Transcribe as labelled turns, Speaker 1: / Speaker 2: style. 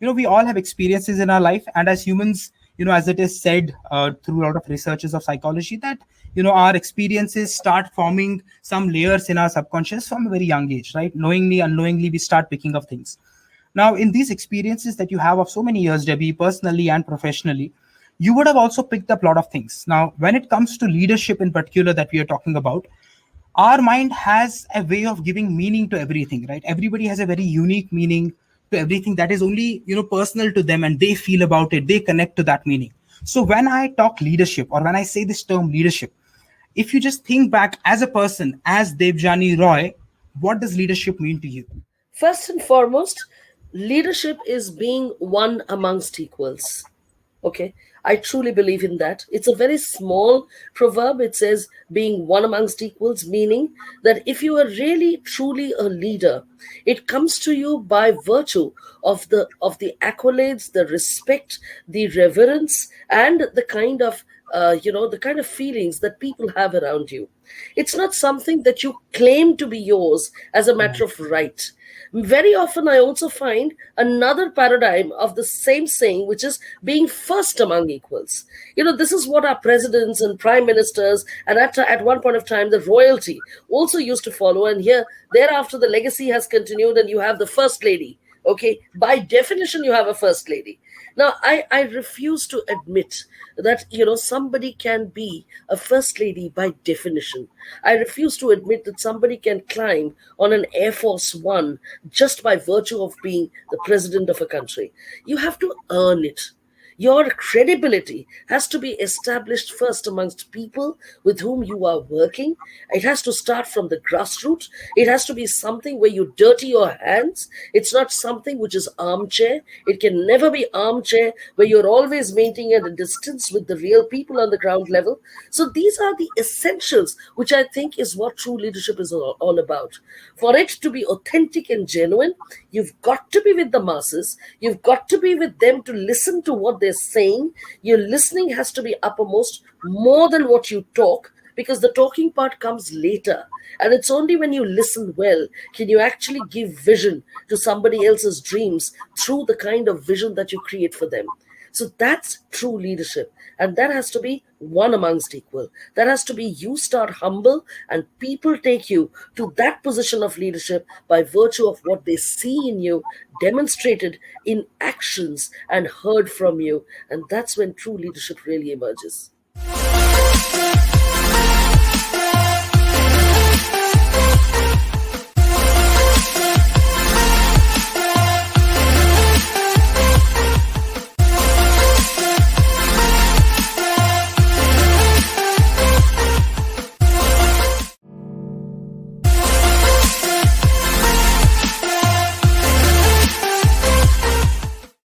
Speaker 1: We all have experiences in our life, and as humans, as it is said through a lot of researches of psychology, that our experiences start forming some layers in our subconscious from a very young age, right? Knowingly, unknowingly, we start picking up things. Now, in these experiences that you have of so many years, Debbie, personally and professionally, you would have also picked up a lot of things. Now, when it comes to leadership in particular that we are talking about, our mind has a way of giving meaning to everything, right? Everybody has a very unique meaning to everything that is only, personal to them, and they feel about it, they connect to that meaning. So when I talk leadership, or when I say this term leadership, if you just think back as a person, as Debjani Roy, what does leadership mean to you?
Speaker 2: First and foremost, leadership is being one amongst equals. Okay, I truly believe in that. It's a very small proverb. It says being one amongst equals, meaning that if you are really truly a leader, it comes to you by virtue of the accolades, the respect, the reverence, and the kind of the kind of feelings that people have around you. It's not something that you claim to be yours as a matter of right. Very often, I also find another paradigm of the same saying, which is being first among equals. This is what our presidents and prime ministers, and at one point of time, the royalty also used to follow. And here, thereafter, the legacy has continued, and you have the first lady. Okay, by definition, you have a first lady. Now, I refuse to admit that, somebody can be a first lady by definition. I refuse to admit that somebody can climb on an Air Force One just by virtue of being the president of a country. You have to earn it. Your credibility has to be established first amongst people with whom you are working. It has to start from the grassroots. It has to be something where you dirty your hands. It's not something which is armchair. It can never be armchair where you're always maintaining at a distance with the real people on the ground level. So these are the essentials, which I think is what true leadership is all about. For it to be authentic and genuine, you've got to be with the masses. You've got to be with them to listen to what they're saying. Your listening has to be uppermost more than what you talk, because the talking part comes later. And it's only when you listen well can you actually give vision to somebody else's dreams through the kind of vision that you create for them. So that's true leadership. And that has to be one amongst equal. That has to be you start humble and people take you to that position of leadership by virtue of what they see in you, demonstrated in actions and heard from you. And that's when true leadership really emerges.